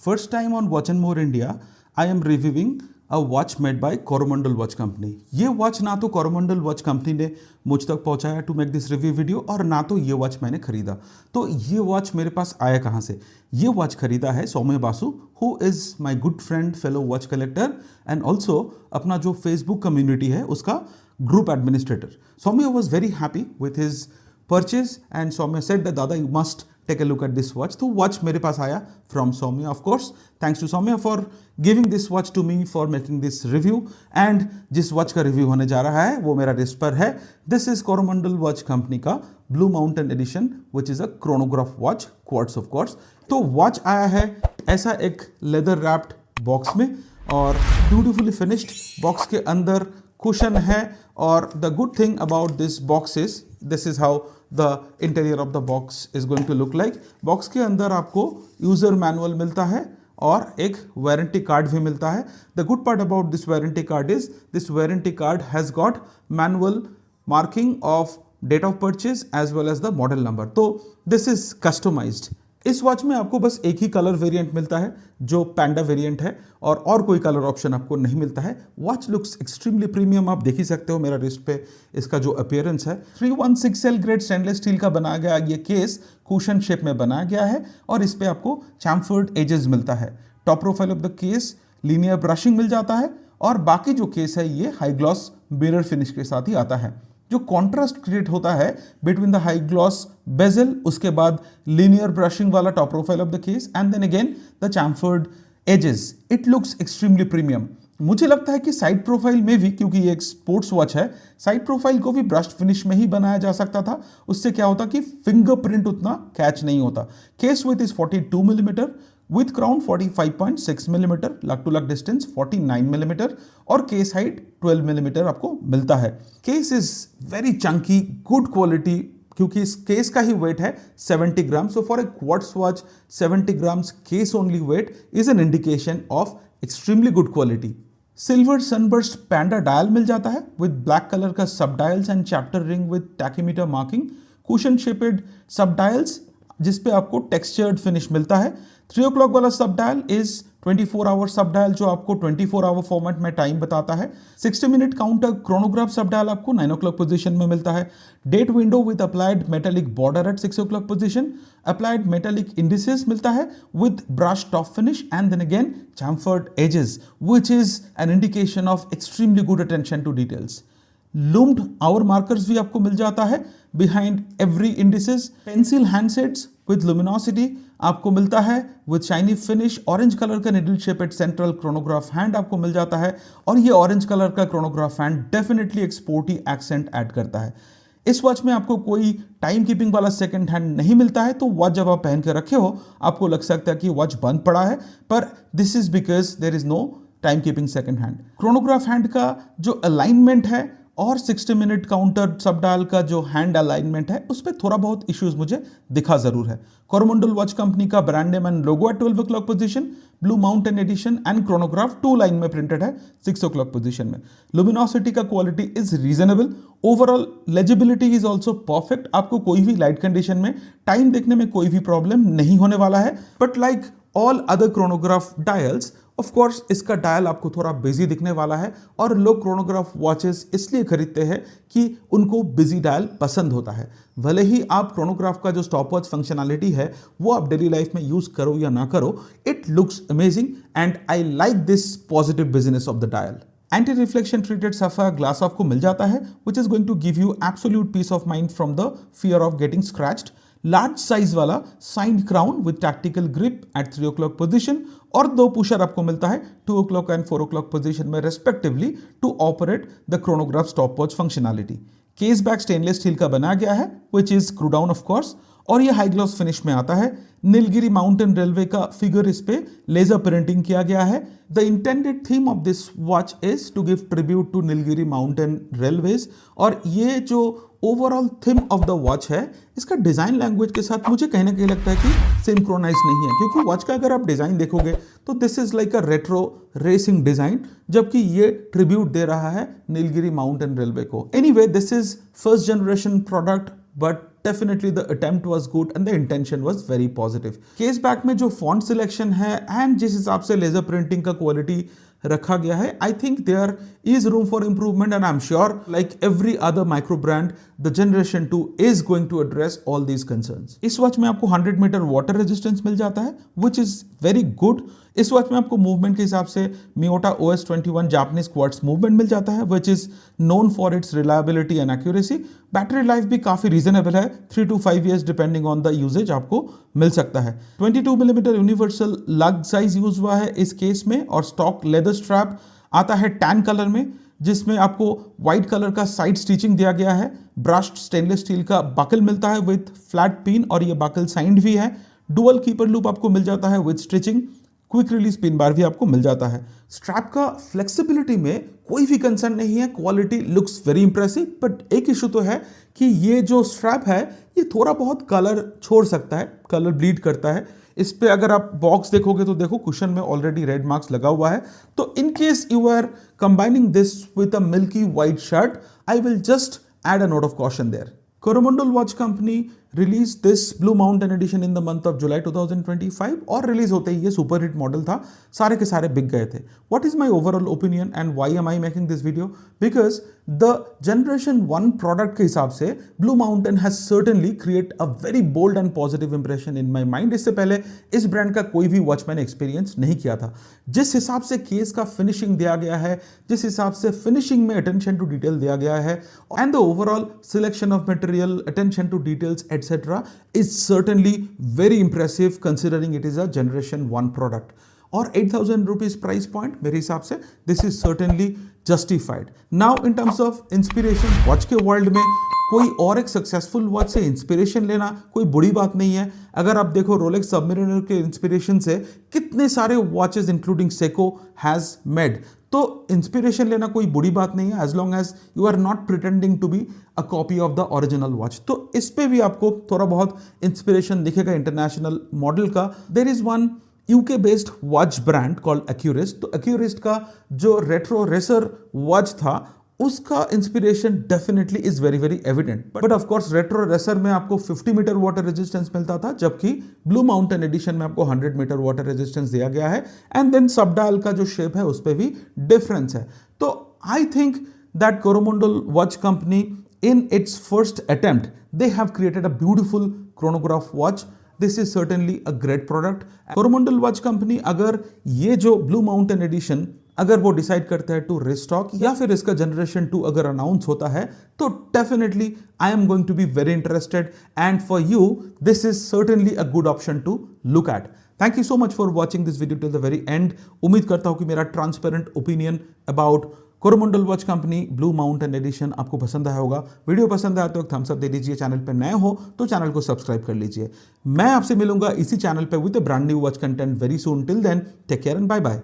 First time on Watch and More India, I am reviewing a watch made by Coromandel watch company. ये watch ना तो Coromandel watch company ने मुझ तक पहुंचाया to make this review video और ना तो ये वॉच मैंने खरीदा. तो ये वॉच मेरे पास आया कहाँ से? ये वॉच खरीदा है Soumya Basu, who is my good friend, fellow watch collector and also अपना जो फेसबुक कम्युनिटी है उसका group administrator. Soumya was very happy with his purchase and Soumya said that Dada, you must take a look at this watch. तो watch मेरे पास आया from Soumya, of course. Thanks to Soumya for giving this watch to me for making this review. And जिस watch का review होने जा रहा है वो मेरा wrist पर है. This is Coromandel watch company का Blue Mountain edition, which is a chronograph watch, quartz of course. तो watch आया है ऐसा एक leather wrapped box में और beautifully finished. box के अंदर cushion है और the good thing about this box is this is how the interior of the box is going to look like. box के अंदर आपको यूजर मैनुअल मिलता है और एक वारंटी कार्ड भी मिलता है. The good part about this warranty card is this warranty card has got manual marking of date of purchase as well as the model number. तो this is customized. इस watch में आपको बस एक ही colour variant मिलता है जो पैंडा variant है और कोई कलर ऑप्शन आपको नहीं मिलता है. वॉच लुक्स एक्सट्रीमली प्रीमियम, आप देख ही सकते हो मेरा रिस्ट पे इसका जो अपीयरेंस है. 316L ग्रेड स्टेनलेस स्टील का बनाया गया ये केस कुशन शेप में बनाया गया है और इस पे आपको चैम्फर्ड एजेस मिलता है. Top profile of the case linear brushing मिल जाता है और बाकी जो केस है ये हाई ग्लॉस मिरर फिनिश के साथ ही आता है. जो कॉन्ट्रास्ट क्रिएट होता है between the high gloss bezel, उसके बाद लीनियर ब्रशिंग वाला top profile of the case and then again the chamfered edges, it looks extremely premium. मुझे लगता है कि साइड प्रोफाइल में भी, क्योंकि ये एक स्पोर्ट्स वॉच है, साइड प्रोफाइल को भी ब्रश्ड फिनिश में ही बनाया जा सकता था. उससे क्या होता कि फिंगरप्रिंट उतना कैच नहीं होता. Case width is 42 millimetre, with crown 45.6 millimetre, lug to lug distance 49 millimetre और केस हाइट 12 मिलीमीटर आपको मिलता है. Case is very chunky, good quality, क्योंकि इस केस का ही वेट है 70 gram. So for a quartz watch 70 grams case only weight is an indication of extremely good quality. Silver sunburst panda dial मिल जाता है विद ब्लैक कलर का सब dials and chapter ring with tachymeter marking, cushion shaped sub dials जिसपे आपको textured finish मिलता है. 3 o'clock वाला सब डायल इज 24 आवर सब डायल जो आपको 24 आवर फॉर्मेट में टाइम बताता है. 60 minute counter chronograph sub dial आपको 9 o'clock पोजीशन में मिलता है. Date window with applied metallic border at 6 o'clock position, applied metallic indices मिलता है with brush top finish and then again chamfered edges which is an indication of extremely good attention to details. Lumed hour markers भी आपको मिल जाता है behind every indices. Pencil handsets with luminosity आपको मिलता है with shiny finish. Orange colour का needle shaped central chronograph hand आपको मिल जाता है और ये ऑरेंज कलर का क्रोनोग्राफ हैंड डेफिनेटली एक स्पोर्टी एक्सेंट ऐड करता है. इस वॉच में आपको कोई टाइम कीपिंग वाला सेकंड हैंड नहीं मिलता है, तो वॉच जब आप पहन के रखे हो आपको लग सकता है कि वॉच बंद पड़ा है, पर this is because there is no time keeping second hand. Chronograph hand का जो अलाइनमेंट है और 60 मिनट काउंटर सब डायल का जो हैंड अलाइनमेंट है उस पर थोड़ा बहुत इश्यूज मुझे दिखा जरूर है. कोरोमंडल वॉच कंपनी का ब्रांड नेम एंड लोगो है 12 o'clock position. Blue mountain edition and chronograph 2 line में प्रिंटेड है 6 o'clock पोजीशन में. लुमिनोसिटी का quality is reasonable. Overall legibility is also perfect. आपको कोई भी लाइट कंडीशन में टाइम देखने में कोई भी प्रॉब्लम नहीं होने वाला है. But like all other chronograph dials, of course इसका डायल आपको थोड़ा बिजी दिखने वाला है और लोग क्रोनोग्राफ वॉचेस इसलिए खरीदते हैं कि उनको बिजी डायल पसंद होता है. भले ही आप क्रोनोग्राफ का जो स्टॉप वॉच फंक्शनैलिटी है वो आप डेली लाइफ में यूज करो या ना करो, it looks amazing and I like this positive business of the dial. Anti reflection treated sapphire glass आपको मिल जाता है which is going to give you absolute peace of mind from the fear of getting scratched. Large size वाला signed crown with tactical grip at 3 o'clock position और 2 pusher आपको मिलता है 2 o'clock and 4 o'clock position में respectively to operate the chronograph stop watch functionality. Case back stainless steel का बनाया गया है which is screw down of course और ये हाई ग्लॉस फिनिश में आता है. नीलगिरी माउंटेन रेलवे का फिगर इस पे लेजर प्रिंटिंग किया गया है. The intended theme of this watch is to give tribute to Nilgiri mountain railways और ये जो overall theme of the watch है इसका डिजाइन लैंग्वेज के साथ मुझे कहीं ना कहीं लगता है कि सिंक्रोनाइज नहीं है, क्योंकि वॉच का अगर आप डिजाइन देखोगे तो this is like a retro racing design, जबकि ये ट्रिब्यूट दे रहा है नीलगिरी माउंटेन रेलवे को. Anyway, this is first generation product but definitely the attempt was good and the intention was very positive. Case back में जो font selection है and जिस हिसाब से लेजर प्रिंटिंग का क्वालिटी रखा गया है, I think there is room for improvement and I am sure like every other micro brand the generation 2 is going to address all these concerns. इस watch में आपको 100 मीटर वाटर रेजिस्टेंस मिल जाता है विच इज वेरी गुड। इस watch में आपको movement के हिसाब से Miyota OS21 Japanese quartz movement मिल जाता है which is known for its reliability and accuracy. Battery life भी काफी रीजनेबल है, 3 to 5 years depending on the usage आपको मिल सकता है। 22 millimetre universal lug size use हुआ है इस केस में और स्टॉक लेदर स्ट्रैप आता है टैन कलर में जिसमें आपको व्हाइट कलर का साइड स्टिचिंग दिया गया है। ब्रश्ड स्टेनलेस स्टील का बकल मिलता है विथ फ्लैट पिन और ये बकल साइंड भी है। डुअल कीपर लूप आपको मिल जाता है with stitching. Quick release pin bar भी आपको मिल जाता है। स्ट्रैप का फ्लेक्सिबिलिटी में कोई भी कंसर्न नहीं है, quality looks very impressive, but एक इशू तो है कि ये जो स्ट्रैप है ये थोड़ा बहुत कलर छोड़ सकता है, कलर ब्लीड करता है। इस पे अगर आप बॉक्स देखोगे तो देखो कुशन में ऑलरेडी रेड मार्क्स लगा हुआ है। तो in case you are combining this with a milky white shirt, I will just add a note of caution there. Coromandel Watch Company released this Blue Mountain edition in the month of July 2025 और release होते ही ये super hit model था, सारे के सारे बिक गए थे। What is my overall opinion and why am I making this video? Because the generation 1 product के हिसाब से Blue Mountain has certainly create a very bold and positive impression in my mind. इससे पहले इस ब्रांड का कोई भी watch मैंने एक्सपीरियंस नहीं किया था। जिस हिसाब से केस का फिनिशिंग दिया गया है, जिस हिसाब से फिनिशिंग में अटेंशन टू डिटेल दिया गया है and the overall selection of material, attention to details etc. is certainly very impressive considering it is a generation 1 product. और 8,000 rupees price point मेरे हिसाब से this is certainly justified. Now in terms of inspiration, watch के world में कोई और एक successful watch से इंस्पिरेशन लेना कोई बुरी बात नहीं है। अगर आप देखो रोलेक्स सबमरीनर के इंस्पिरेशन से कितने सारे watches including Seiko has made, तो इंस्पिरेशन लेना कोई बुरी बात नहीं है as long as you are not pretending to be a copy of the original watch. तो इस पे भी आपको थोड़ा बहुत इंस्पिरेशन दिखेगा इंटरनेशनल मॉडल का। There is one UK based watch brand called Accurist. तो एक्यूरिस्ट का जो रेट्रो रेसर वॉच था उसका inspiration definitely is very very evident, but of course retro racer में आपको 50 मीटर वाटर रेजिस्टेंस मिलता था, जबकि ब्लू माउंटेन एडिशन में आपको 100 मीटर वाटर रेजिस्टेंस दिया गया है एंड देन सब डायल का जो शेप है उस पर भी डिफरेंस है। तो I think that Coromandel watch company in its first attempt they have created a beautiful chronograph watch. This is certainly a great product. Coromandel Watch Company अगर ये जो Blue Mountain Edition अगर वो डिसाइड करता है टू रिस्टॉक या फिर इसका जनरेशन 2 अगर अनाउंस होता है तो definitely I am going to be very interested and for you this is certainly a good option to look at. Thank you so much for watching this video till the very end. उम्मीद करता हूं कि मेरा transparent opinion about Coromandel watch company blue mountain edition आपको पसंद आया होगा। Video पसंद आया तो एक थम्स अप दे दीजिए, चैनल पर नए हो तो चैनल को सब्सक्राइब कर लीजिए। मैं आपसे मिलूंगा इसी चैनल पर with a brand new watch content very soon. Till then take care and bye bye.